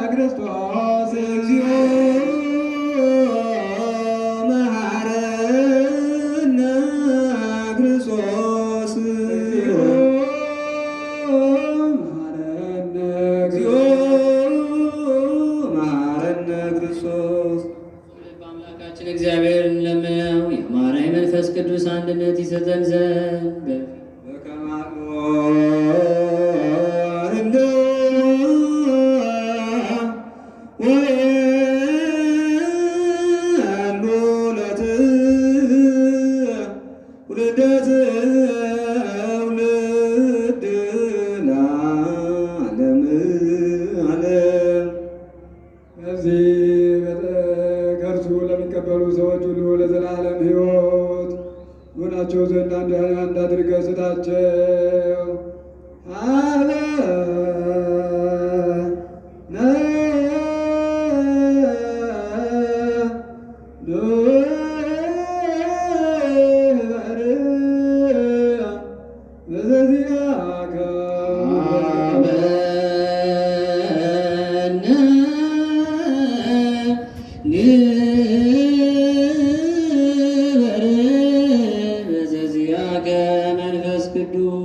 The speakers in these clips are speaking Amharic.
ክርስቶስ እግዚኦ መሐረነ ክርስቶስ እግዚኦ መሐረነ ክርስቶስ። በአምላካችን እግዚአብሔር እንለምነው የአማራ መንፈስ ቅዱስ አንድነት ይሰጠን ዘንድ ከእርሱ ለሚቀበሉ ሰዎች ሁሉ ለዘላለም ሕይወት ሆናቸው ዘንድ አንድ አድርገህ ስጣቸው። መንፈስ ቅዱስ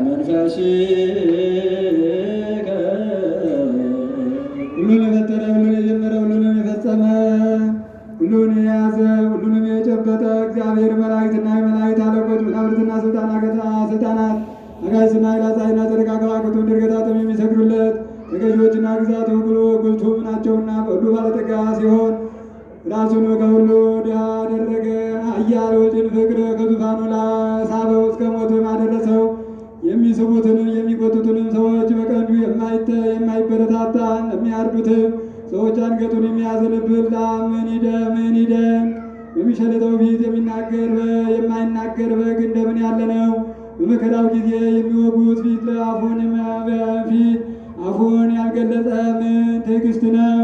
መንፈስከ ሁሉን የፈጠረ ሁሉን የጀመረ ሁሉንም የፈጸመ ሁሉን የያዘ ሁሉንም የጨበጠ እግዚአብሔር መላእክትና የመላእክት አለቆች መሳፍንትና ስልጣናት አጋዕዝትና ኃይላትና ጨረቃ ከዋክብት ምድር ገጣጥም የሚሰግዱለት ተገዢዎችና ግዛቱ ጉልቱም ናቸውና በሁሉ ባለጠጋ ሲሆን ራሱን ከሁሉ ድሃ አደረገ። ኃያሎችን ፍቅር ከዙፋኑ ሳበው እስከ ሞትም አደረሰው። የሚስቡትንም የሚቆጡትንም ሰዎች በቀንዱ የማይበረታታ የሚያርዱትም ሰዎች አንገቱን የሚያዝንብላ ምን ይደም በሚሸልጠው ፊት የማይናገር በግ እንደምን ያለ ነው። በመከራው ጊዜ የሚወጉት ፊት አፉን ያልገለጸ ምን ትዕግስት ነው።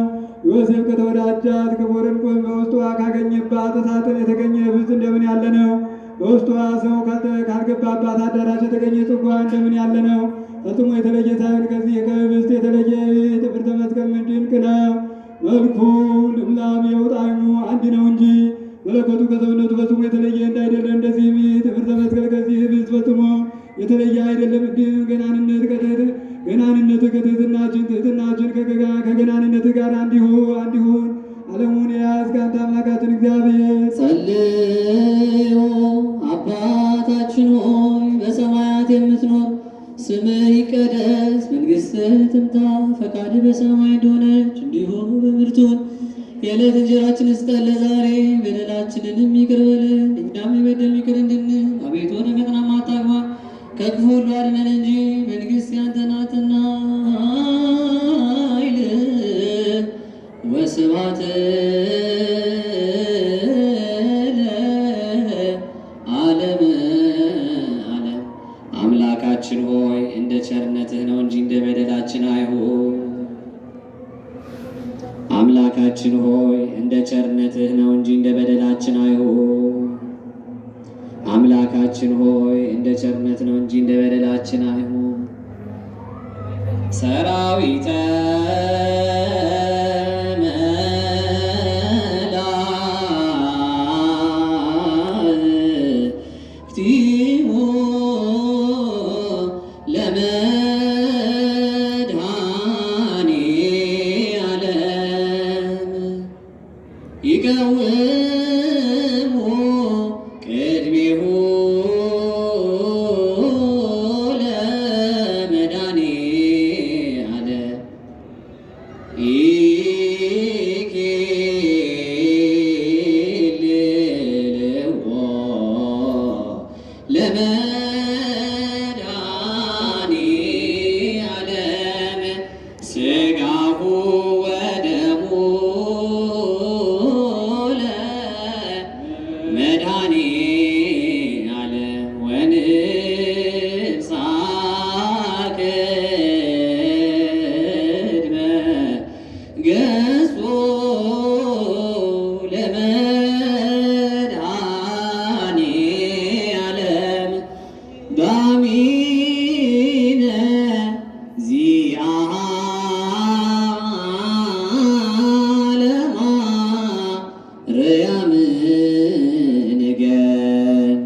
ዮሴፍ ከተወዳጃት ክቡር ዕንቁም በውስጧ ካገኘባት ሳጥን የተገኘ ህብስት እንደምን ያለ ነው። በውስጧ ሰው ካልገባባት አዳራሽ የተገኘ ጽዋ እንደምን ያለ ነው። ፈጽሞ የተለየ ሳይሆን ከዚህ ከህብስት የተለየ ፍርደ መስቀል ምን ድንቅ ነው። መልኩ ልምላሜው ጣዕሙ አንድ ነው እንጂ መለኮቱ ከሰውነቱ ፈጽሞ የተለየ እንዳይደለ እንደዚህ ፍርደ መስቀል ከዚህ ህብስት ፈጽሞ የተለየ አይደለም። እንዲህ ገናንነት ከትሕትናችን ትሕትናችን ከገናንነት ጋር አንዲሁን ዓለሙን የያዝክ አንተ አምላካችን እግዚአብሔር ጸልዩ። አባታችን ሆይ በሰማያት የምትኖር ስምህ ይቀደስ፣ መንግሥትህ ትምጣ፣ ፈቃድህ በሰማይ እንደሆነች እንዲሁም በምድር ትሁን። የዕለት እንጀራችንን ስጠን ዛሬ፣ በደላችንንም ይቅር በለን እኛም የበደሉንን ይቅር እንድንል፣ አቤቱ ወደ ፈተና አታግባን ከክፉ ሁሉ አድነን እንጂ መንግሥት ያንተ ናትና ኃይል ወስብሐት ለዓለመ ዓለም። አምላካችን ሆይ እንደ ቸርነትህ ነው እንጂ እንደ በደላችን አይሁን። አምላካችን ሆይ እንደ ቸርነትህ ነው እንጂ እንደ በደላችን አይሁን። አምላካችን ሆይ እንደ ቸርነት ነው እንጂ እንደ በደላችን አይሁን። ሰራዊተ መላእክቲሁ ለመድኃኔዓለም ይቀውሙ ቅድሜሁ ለመድኃኔዓለም ኢኬልልዎ ለመድኃኔዓለም ሥጋሁ ወደሙ ለመድኃኔዓለም ወንብሳ ቅድመ ገጹ ለመድኃኔዓለም በአሚነ ዚአሃ ለማርያም ንገን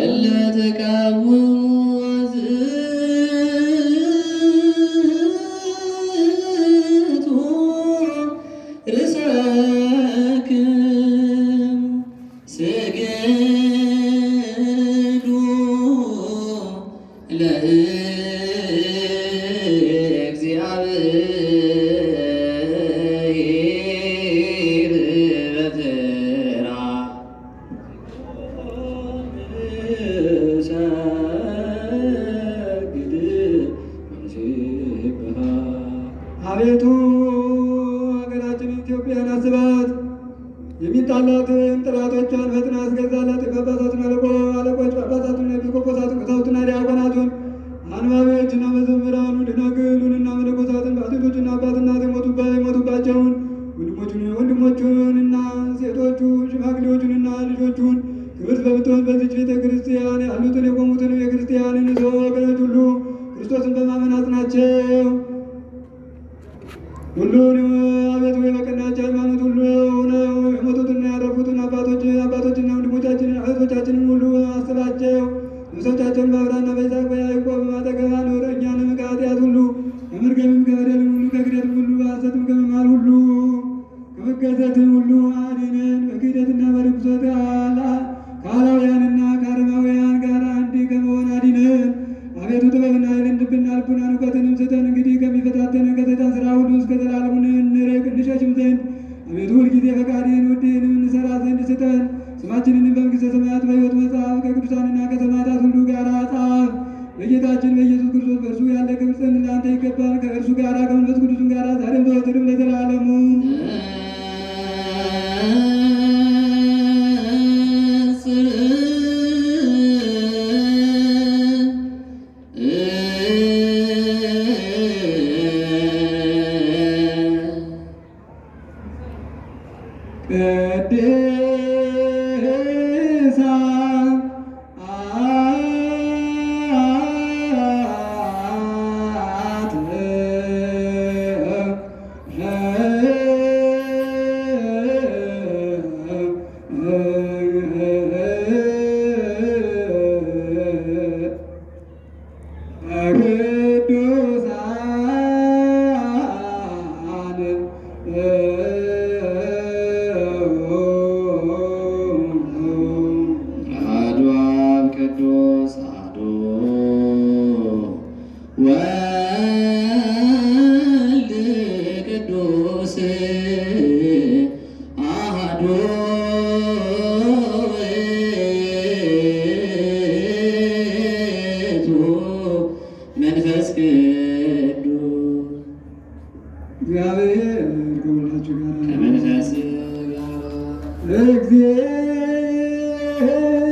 እለ ተቃወሙ አዝእቱ ርእሰክም ስገዱ ለእግዚአብሔር በፍርሃት አቤቱ ሀገራችን ኢትዮጵያን አስባት፣ የሚጣላትን ጠላቶቿን ፈጥና አስገዛላት። የጳጳሳቱን አለቆች ጳጳሳቱን፣ ኤጲስቆጶሳቱን፣ ቀሳውስቱና ዲያቆናቱን፣ አንባቢዎችና መዘምራኑን፣ ደናግሉንና መነኮሳትን፣ ባልቴቶችና አባት እናት የሞቱባቸውን ወንድሞቹንና ሴቶቹን፣ ሽማግሌዎቹንና ልጆቹን ክብርት በምትሆን በዚች ቤተ ክርስቲያን ያሉትን የቆሙትን የክርስቲያንን ሰው ወገኖች ሁሉ ሁሉን አቤቱ በቀናች ሃይማኖት ሁሉ ሆነው የሞቱትና ያረፉትን አባቶችና ወንድሞቻችንን እህቶቻችንን ሁሉ አስባቸው። ነፍሶቻቸውን በአብርሃምና በይስሐቅ በያዕቆብ አጠገብ አኑር። እኛንም ከኃጢአት ሁሉ ከመርገምም ከበደልም ሁሉ ከክደትም ሁሉ በሐሰትም ከመማል ሁሉ ከመገዘትም ሁሉ አድነን። በክህደትና በርኩሰት ከአላውያንና ከአረማውያን ጋር አንድ ከመሆን አድነን። አቤቱ ጥበብና ኃይልን ልብና ልቡናን እውቀትንም ስጠን። እንግዲህ ከሚፈታተንን ከሰይጣን ሥራ ሁሉ እስከ ዘላለሙ እንርቅ እንሸሽም ዘንድ አቤቱ ሁልጊዜ ፈቃድህን ወድህንም እንሠራ ዘንድ ስጠን። ስማችንንም በመንግሥተ ሰማያት በሕይወት መጽሐፍ ከቅዱሳንና ከሰማዕታት ሁሉ ጋር ጻፍ። በጌታችን በኢየሱስ ክርስቶስ በእርሱ ያለ ክብር ለአንተ ይገባል። ከእርሱ ጋር ከመንፈስ ቅዱስም ጋር ዛሬም ዘወትርም ለዘላለሙ እግዚአብሔር